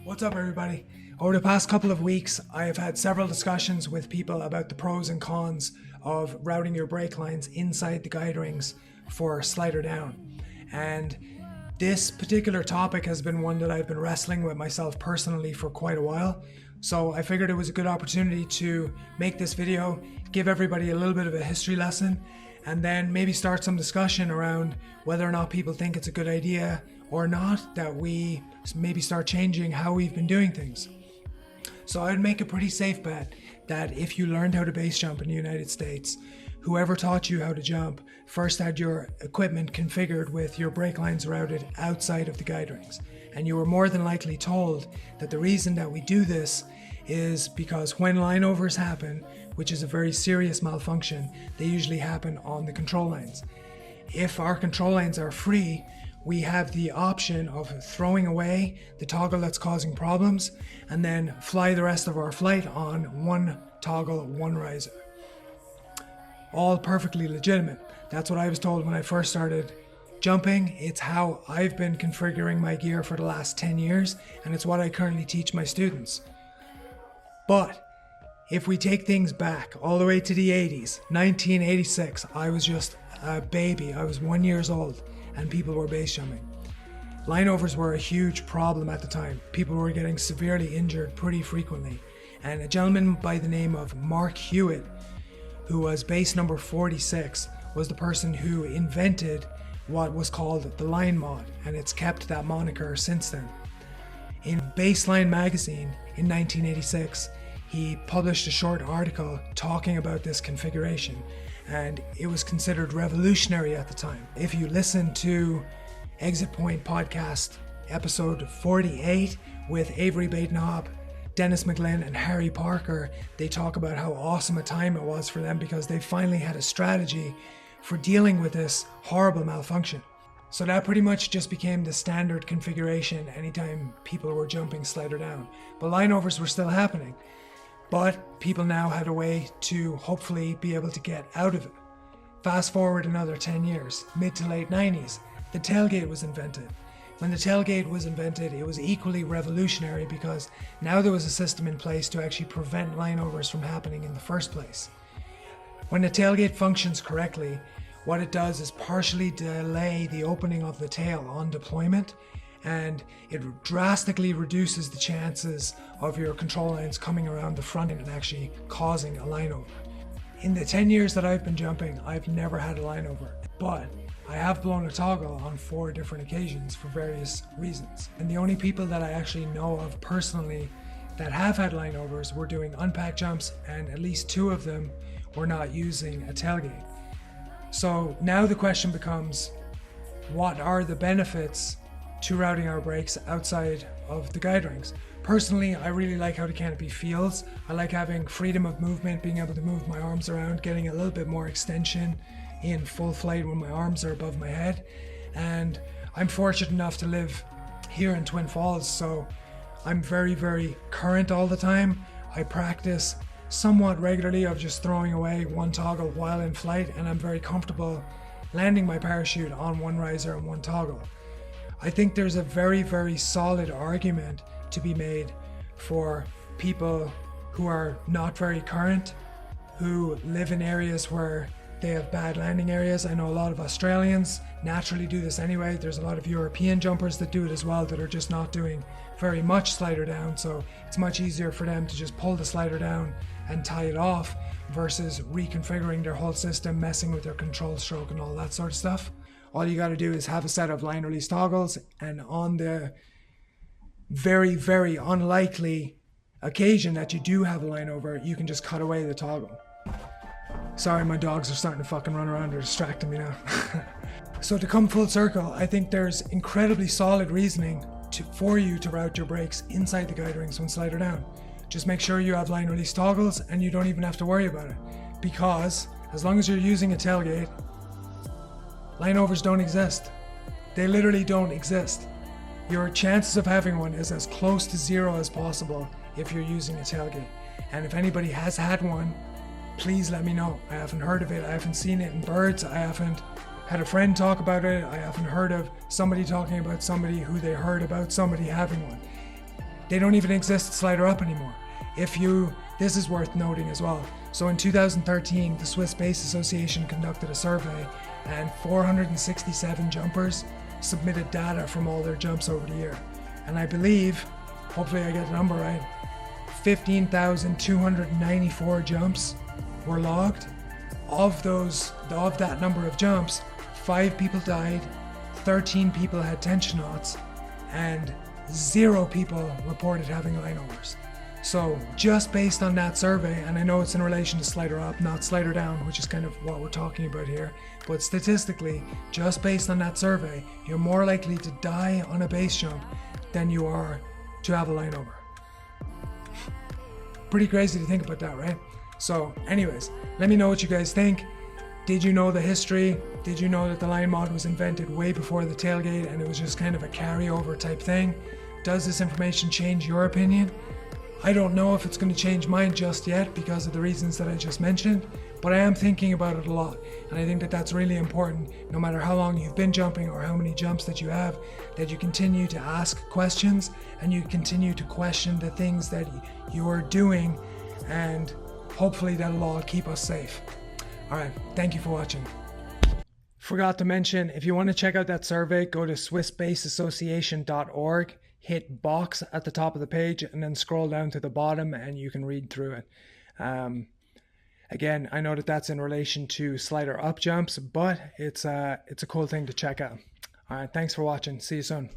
What's up, everybody? Over the past couple of weeks, I have had several discussions with people about the pros and cons of routing your brake lines inside the guide rings for slider down. And this particular topic has been one that I've been wrestling with myself personally for quite a while. So I figured it was a good opportunity to make this video, give everybody a little bit of a history lesson, and then maybe start some discussion around whether or not people think it's a good idea or not that we maybe start changing how we've been doing things. So I'd make a pretty safe bet that if you learned how to base jump in the United States, whoever taught you how to jump first had your equipment configured with your brake lines routed outside of the guide rings. And you were more than likely told that the reason that we do this is because when line overs happen, which is a very serious malfunction, they usually happen on the control lines. If our control lines are free, we have the option of throwing away the toggle that's causing problems and then fly the rest of our flight on one toggle, one riser. All perfectly legitimate. That's what I was told when I first started jumping. It's how I've been configuring my gear for the last 10 years, and it's what I currently teach my students. But if we take things back all the way to the 80s, 1986, I was just a baby. I was 1 year old. And people were base jumping. Line overs were a huge problem at the time. People were getting severely injured pretty frequently. And a gentleman by the name of Mark Hewitt, who was base number 46, was the person who invented what was called the line mod, and it's kept that moniker since then. In Baseline magazine in 1986, he published a short article talking about this configuration, and it was considered revolutionary at the time. If you listen to Exit Point podcast episode 48 with Avery Badenhop, Dennis McGlynn and Harry Parker, they talk about how awesome a time it was for them because they finally had a strategy for dealing with this horrible malfunction. So that pretty much just became the standard configuration anytime people were jumping slider down. But line overs were still happening. But people now had a way to hopefully be able to get out of it. Fast forward another 10 years, mid to late 90s, the tailgate was invented. When the tailgate was invented, it was equally revolutionary because now there was a system in place to actually prevent line overs from happening in the first place. When the tailgate functions correctly, what it does is partially delay the opening of the tail on deployment, and it drastically reduces the chances of your control lines coming around the front end and actually causing a line over. In the 10 years that I've been jumping, I've never had a line over, but I have blown a toggle on 4 different occasions for various reasons. And the only people that I actually know of personally that have had line overs were doing unpack jumps, and at least 2 of them were not using a tailgate. So now the question becomes, what are the benefits to routing our brakes outside of the guide rings? Personally, I really like how the canopy feels. I like having freedom of movement, being able to move my arms around, getting a little bit more extension in full flight when my arms are above my head. And I'm fortunate enough to live here in Twin Falls, so I'm very, very current all the time. I practice somewhat regularly of just throwing away one toggle while in flight, and I'm very comfortable landing my parachute on one riser and one toggle. I think there's a very, very solid argument to be made for people who are not very current, who live in areas where they have bad landing areas. I know a lot of Australians naturally do this anyway. There's a lot of European jumpers that do it as well that are just not doing very much slider down, so it's much easier for them to just pull the slider down and tie it off versus reconfiguring their whole system, messing with their control stroke and all that sort of stuff. All you got to do is have a set of line release toggles, and on the very, very unlikely occasion that you do have a line over, you can just cut away the toggle. Sorry, my dogs are starting to fucking run around, they're distracting me now. So to come full circle, I think there's incredibly solid reasoning for you to route your brakes inside the guide rings when slider down. Just make sure you have line release toggles and you don't even have to worry about it, because as long as you're using a tailgate, line overs don't exist. They literally don't exist. Your chances of having one is as close to 0 as possible if you're using a tailgate. And if anybody has had one, please let me know. I haven't heard of it. I haven't seen it in birds. I haven't had a friend talk about it. I haven't heard of somebody talking about somebody who they heard about somebody having one. They don't even exist slider up anymore. This is worth noting as well. So in 2013, the Swiss Space Association conducted a survey, and 467 jumpers submitted data from all their jumps over the year. And I believe, hopefully I get the number right, 15,294 jumps were logged. Of that number of jumps, 5 people died, 13 people had tension knots, and 0 people reported having lineovers. So just based on that survey, and I know it's in relation to slider up, not slider down, which is kind of what we're talking about here, but statistically, just based on that survey, you're more likely to die on a base jump than you are to have a line over. Pretty crazy to think about that, right? So anyways, let me know what you guys think. Did you know the history? Did you know that the line mod was invented way before the tailgate and it was just kind of a carryover type thing? Does this information change your opinion? I don't know if it's going to change mine just yet because of the reasons that I just mentioned, but I am thinking about it a lot, and I think that that's really important, no matter how long you've been jumping or how many jumps that you have, that you continue to ask questions and you continue to question the things that you're doing, and hopefully that'll all keep us safe. Alright, thank you for watching. Forgot to mention, if you want to check out that survey, go to SwissSpaceAssociation.org, hit box at the top of the page, and then scroll down to the bottom and you can read through it. Again, I know that that's in relation to slider up jumps, but it's a cool thing to check out. All right, thanks for watching. See you soon.